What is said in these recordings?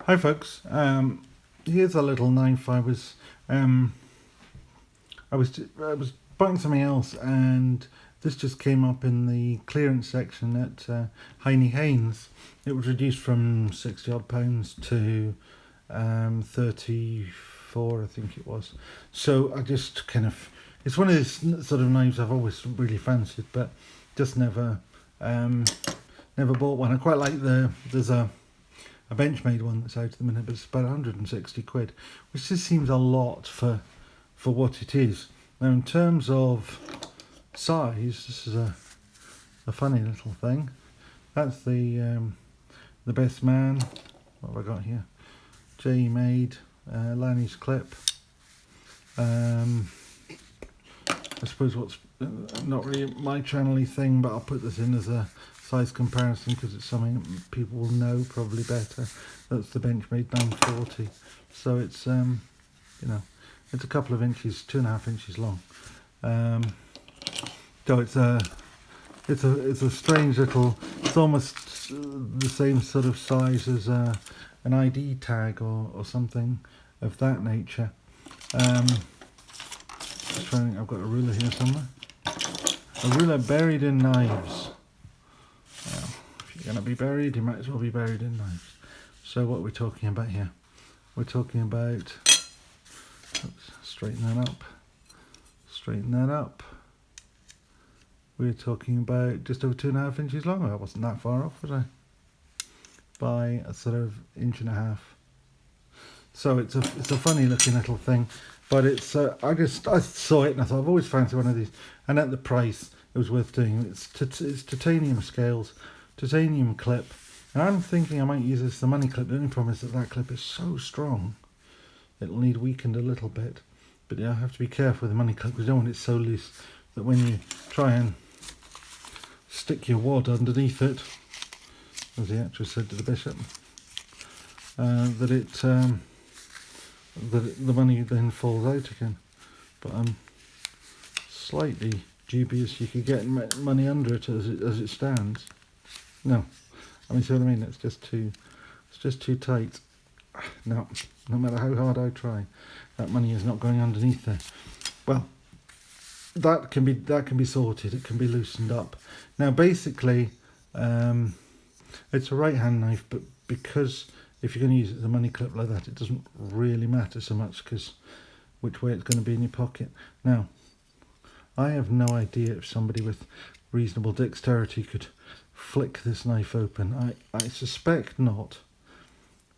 Hi folks, here's a little knife. I was buying something else, and this just came up in the clearance section at Heinnie Haynes. It was reduced from £60 odd to 34, I think it was. So I just it's one of those sort of knives I've always really fancied, but just never bought one. I quite like there's a Benchmade one that's out at the minute, but it's about 160 quid, which just seems a lot for what it is. Now, in terms of size, this is a funny little thing. That's the Best Man. What have I got here? J made Lanny's clip. I suppose what's not really my channel-y thing, but I'll put this in as a size comparison because it's something people will know probably better. That's the Benchmade 940. So it's it's a couple of inches, 2.5 inches long. So it's a strange little. It's almost the same sort of size as an ID tag or something of that nature. Just trying. I've got a ruler here somewhere. A ruler buried in knives. Well, if you're going to be buried, you might as well be buried in knives. So what are we talking about here? We're talking about. Oops, straighten that up. Straighten that up. We're talking about just over 2.5 inches long. I wasn't that far off, was I? By a sort of 1.5 inches. So it's a funny looking little thing, but it's I saw it and I thought I've always fancied one of these, and at the price it was worth doing. It's titanium scales, titanium clip, and I'm thinking I might use this as a money clip. The only problem is that clip is so strong it'll need weakened a little bit, but you have to be careful with the money clip because you don't want it so loose that when you try and stick your wad underneath it, as the actress said to the bishop, the money then falls out again. But I'm slightly dubious you could get money under it as it stands. No, I mean, see what I mean? It's just too tight. No matter how hard I try, that money is not going underneath there. Well, that can be sorted. It can be loosened up. Now, basically, it's a right-hand knife, but because if you're going to use it as a money clip like that, it doesn't really matter so much because which way it's going to be in your pocket. Now, I have no idea if somebody with reasonable dexterity could flick this knife open. I suspect not.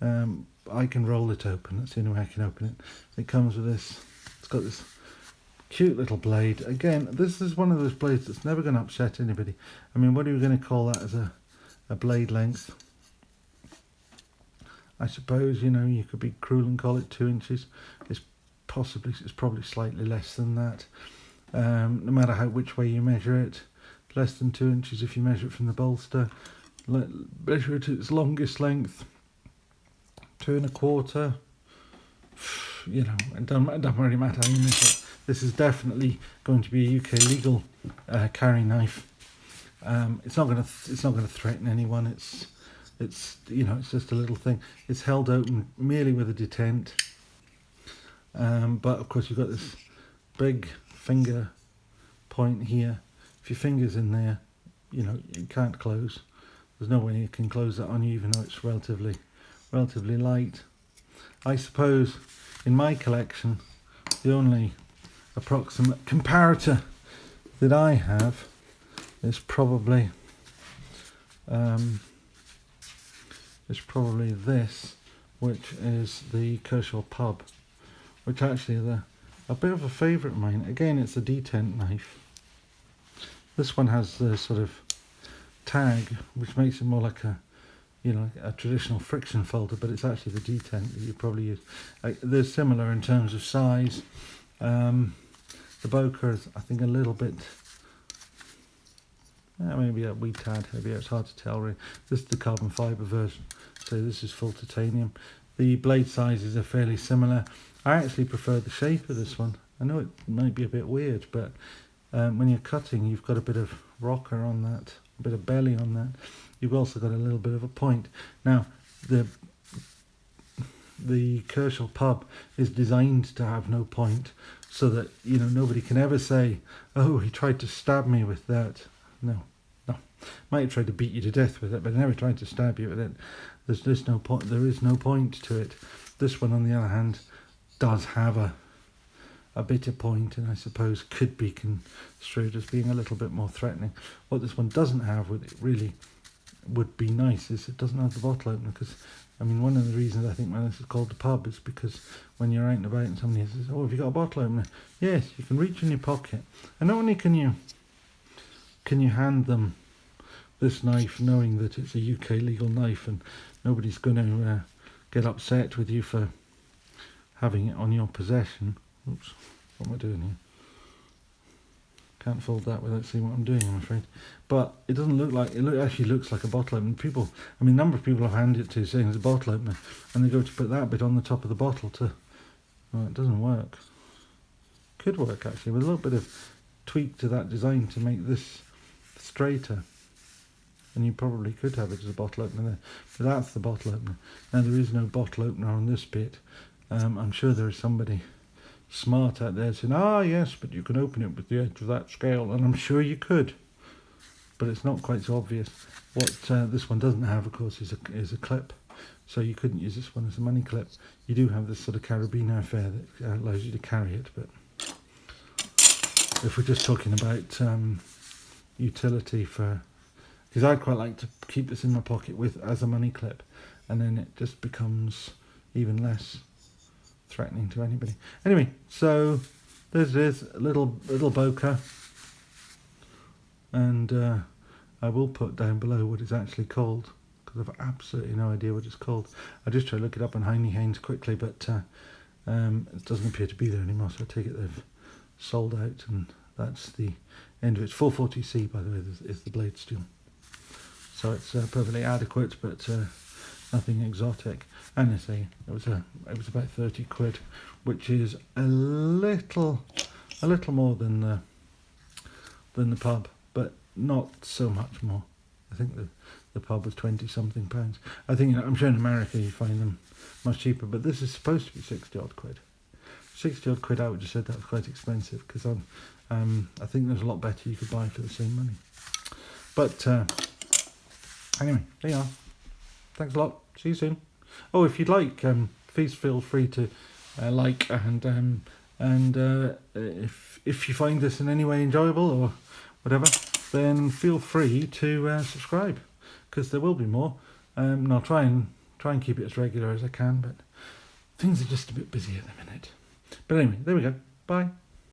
I can roll it open. That's the only way I can open it. It comes with this. It's got this cute little blade. Again, this is one of those blades that's never going to upset anybody. I mean, what are you going to call that as a blade length? I suppose, you could be cruel and call it 2 inches. It's probably slightly less than that. No matter which way you measure it, less than 2 inches if you measure it from the bolster. Measure it at its longest length, 2.25. It doesn't really matter how you measure it. This is definitely going to be a UK legal carry knife. It's not going to threaten anyone. It's just a little thing. It's held open merely with a detent. But of course you've got this big finger point here. If your finger's in there, it can't close. There's no way you can close that on you, even though it's relatively light. I suppose in my collection, the only approximate comparator that I have is probably this, which is the Kershaw Pub, which actually is a bit of a favourite of mine. Again, it's a detent knife. This one has the sort of tag, which makes it more like a traditional friction folder, but it's actually the detent that you probably use. They're similar in terms of size. The Böker is, I think, a little bit. Maybe a wee tad heavier. It's hard to tell really. This is the carbon fibre version, so this is full titanium. The blade sizes are fairly similar. I actually prefer the shape of this one. I know it might be a bit weird, but when you're cutting, you've got a bit of rocker on that, a bit of belly on that. You've also got a little bit of a point. Now, the the Kershaw pub is designed to have no point, so that, you know, nobody can ever say, oh, he tried to stab me with that. No. Might have tried to beat you to death with it, but never tried to stab you with it. There's no point. There is no point to it. This one, on the other hand, does have a bitter point, and I suppose could be construed as being a little bit more threatening. What this one doesn't have, really would be nice, is it doesn't have the bottle opener. Because, I mean, one of the reasons I think why this is called the pub is because when you're out and about and somebody says, oh, have you got a bottle opener? Yes, you can reach in your pocket, and not only can you hand them this knife knowing that it's a UK legal knife and nobody's going to get upset with you for having it on your possession. Oops, what am I doing here? Can't fold that without seeing what I'm doing, I'm afraid. But it doesn't look like, actually looks like a bottle opener. A number of people have handed it to saying it's a bottle opener, and they go to put that bit on the top of the bottle well, it doesn't work. Could work actually, with a little bit of tweak to that design to make this straighter. And you probably could have it as a bottle opener there. But that's the bottle opener. Now, there is no bottle opener on this bit. I'm sure there is somebody smart out there saying, yes, but you can open it with the edge of that scale. And I'm sure you could. But it's not quite so obvious. What this one doesn't have, of course, is a clip. So you couldn't use this one as a money clip. You do have this sort of carabiner affair that allows you to carry it. But if we're just talking about utility for... Because I'd quite like to keep this in my pocket as a money clip, and then it just becomes even less threatening to anybody. Anyway, so this is a little Böker, and I will put down below what it's actually called, because I've absolutely no idea what it's called. I just tried to look it up on Heinnie Haynes quickly, but it doesn't appear to be there anymore, so I take it they've sold out, and that's the end of it. It's 440C, by the way, is the blade steel. So it's perfectly adequate, but nothing exotic. And I say it was about 30 quid, which is a little more than the pub, but not so much more. I think the pub was 20 something pounds. I think, I'm sure in America you find them much cheaper, but this is supposed to be 60 odd quid. 60 odd quid, I would have said that was quite expensive, because I think there's a lot better you could buy for the same money. But anyway, there you are. Thanks a lot. See you soon. Oh, if you'd like, please feel free to like and if you find this in any way enjoyable or whatever, then feel free to subscribe, because there will be more. And I'll try and keep it as regular as I can, but things are just a bit busy at the minute. But anyway, there we go. Bye.